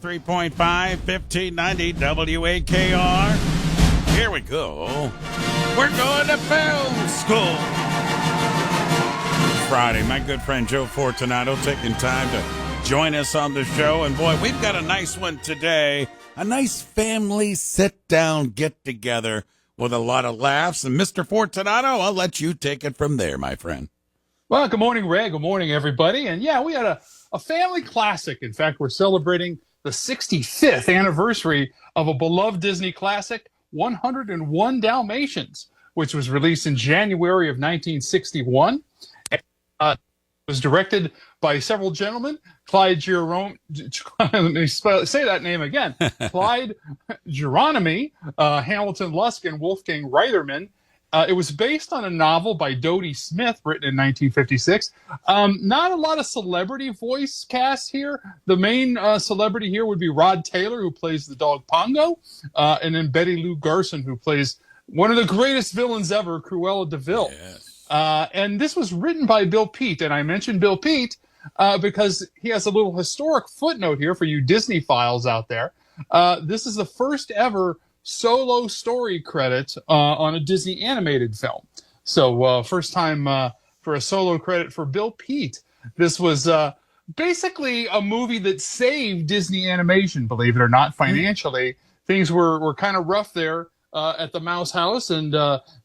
93.5, 1590 WAKR. Here we go. We're going to film school. Friday, my good friend Joe Fortunato taking time to join us on the show. And boy, we've got a nice one today. A nice family sit-down get-together with a lot of laughs. And Mr. Fortunato, I'll let you take it from there, my friend. Well, good morning, Ray. Good morning, everybody. And yeah, we had a family classic. In fact, we're celebrating the 65th anniversary of a beloved Disney classic, 101 Dalmatians, which was released in January of 1961. It was directed by several gentlemen, Clyde Geronimi, let me say that name again, Clyde Geronimi, Hamilton Lusk, and Wolfgang Reitherman. It was based on a novel by Dodie Smith, written in 1956. Not a lot of celebrity voice cast here. The main celebrity here would be Rod Taylor, who plays the dog Pongo, and then Betty Lou Garson, who plays one of the greatest villains ever, Cruella de Vil. Yes. And this was written by Bill Peet, and I mentioned Bill Peet because he has a little historic footnote here for you Disney files out there. This is the first ever solo story credit on a Disney animated film. So first time for a solo credit for Bill Peet. This was basically a movie that saved Disney animation, believe it or not, financially. Things were kind of rough there at the Mouse House, and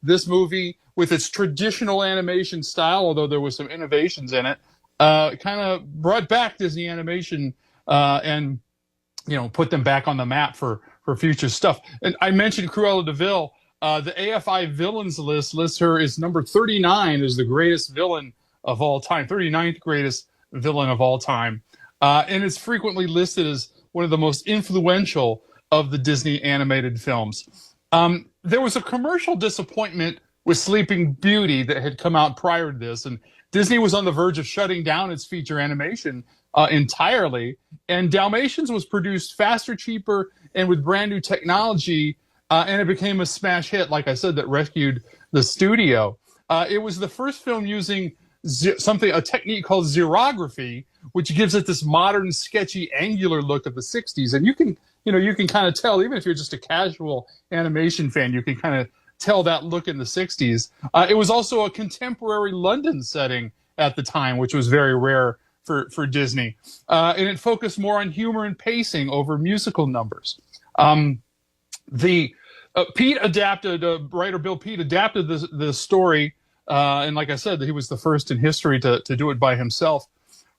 this movie, with its traditional animation style, although there was some innovations in it, kind of brought back Disney animation and put them back on the map for future stuff. And I mentioned Cruella de Vil. The AFI villains list lists her as number 39 as the greatest villain of all time, 39th greatest villain of all time. And it's frequently listed as one of the most influential of the Disney animated films. There was a commercial disappointment with Sleeping Beauty that had come out prior to this, and Disney was on the verge of shutting down its feature animation entirely. And Dalmatians was produced faster, cheaper, and with brand new technology, and it became a smash hit, like I said, that rescued the studio. It was the first film using a technique called xerography, which gives it this modern, sketchy, angular look of the 60s. And you can kind of tell, even if you're just a casual animation fan, you can kind of tell that look in the 60s. It was also a contemporary London setting at the time, which was very rare for Disney. And it focused more on humor and pacing over musical numbers. Writer Bill Peet adapted the story, and like I said, he was the first in history to do it by himself.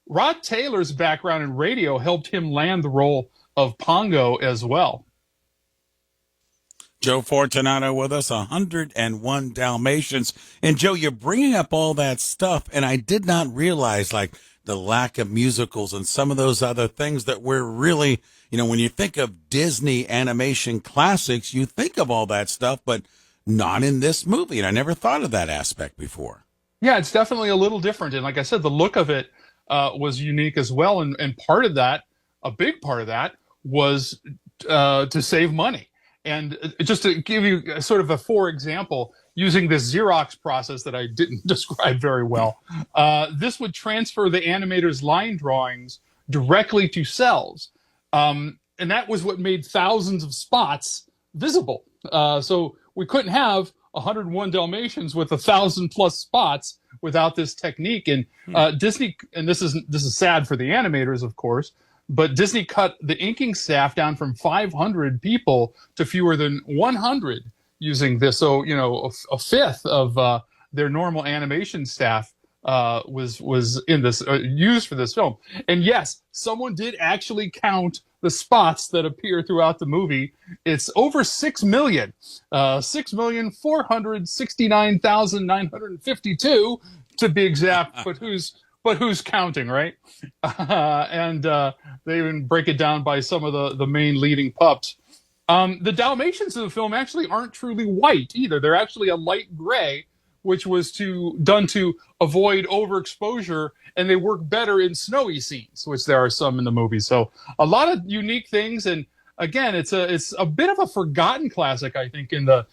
Rod Taylor's background in radio helped him land the role of Pongo as well. Joe Fortunato with us, 101 Dalmatians. And Joe, you're bringing up all that stuff, and I did not realize, the lack of musicals and some of those other things that we're really, when you think of Disney animation classics, you think of all that stuff, but not in this movie. And I never thought of that aspect before. Yeah, it's definitely a little different. And like I said, the look of it was unique as well. And part of that, a big part of that, was to save money. And just to give you sort of a for example, using this Xerox process that I didn't describe very well, this would transfer the animator's line drawings directly to cells. And that was what made thousands of spots visible. So we couldn't have 101 Dalmatians with 1,000+ spots without this technique. And Disney, and this is sad for the animators, of course, but Disney cut the inking staff down from 500 people to fewer than 100 using this. So, a fifth of their normal animation staff was in this used for this film. And yes, someone did actually count the spots that appear throughout the movie. It's over 6 million, 6,469,952 to be exact. But who's counting, right? And they even break it down by some of the main leading pups. The Dalmatians in the film actually aren't truly white either. They're actually a light gray, which was done to avoid overexposure, and they work better in snowy scenes, which there are some in the movie. So a lot of unique things, and again, it's a bit of a forgotten classic, I think, in the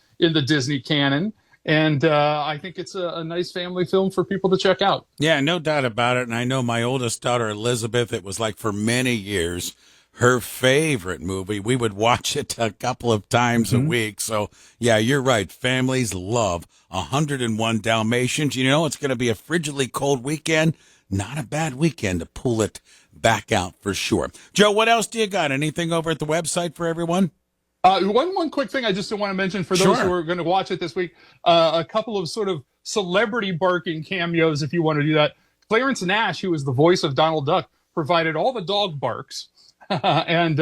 Disney canon. And I think it's a nice family film for people to check out. Yeah, no doubt about it. And I know my oldest daughter, Elizabeth, it was like for many years her favorite movie. We would watch it a couple of times a week. So, yeah, you're right. Families love 101 Dalmatians. You know, it's going to be a frigidly cold weekend. Not a bad weekend to pull it back out for sure. Joe, what else do you got? Anything over at the website for everyone? One quick thing I just want to mention for those who are going to watch it this week, a couple of sort of celebrity barking cameos, if you want to do that. Clarence Nash, who is the voice of Donald Duck, provided all the dog barks, and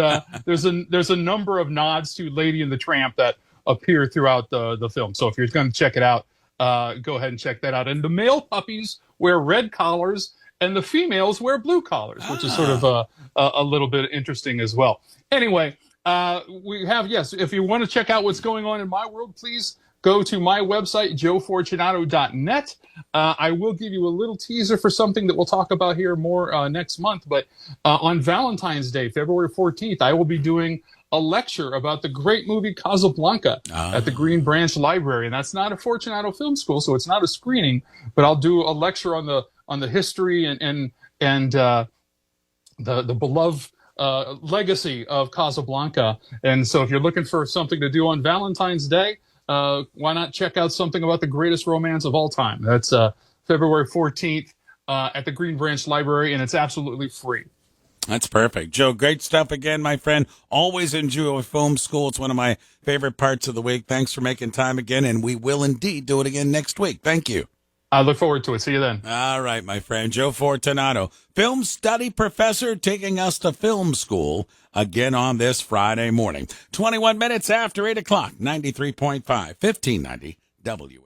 there's a number of nods to Lady and the Tramp that appear throughout the film. So if you're going to check it out, go ahead and check that out. And the male puppies wear red collars, and the females wear blue collars, which is sort of a little bit interesting as well. Anyway. We have, yes, if you want to check out what's going on in my world, please go to my website, joefortunato.net. I will give you a little teaser for something that we'll talk about here more next month. But on Valentine's Day, February 14th, I will be doing a lecture about the great movie Casablanca at the Green Branch Library. And that's not a Fortunato Film School, so it's not a screening, but I'll do a lecture on the history and the beloved legacy of Casablanca. And so if you're looking for something to do on Valentine's Day, why not check out something about the greatest romance of all time? That's February 14th at the Green Branch Library, and it's absolutely free. That's perfect. Joe, great stuff again, my friend. Always enjoy film school. It's one of my favorite parts of the week. Thanks for making time again, and we will indeed do it again next week. Thank you. I look forward to it. See you then. All right, my friend. Joe Fortunato, film study professor, taking us to film school again on this Friday morning. 21 minutes after 8 o'clock, 93.5, 1590 WAKR.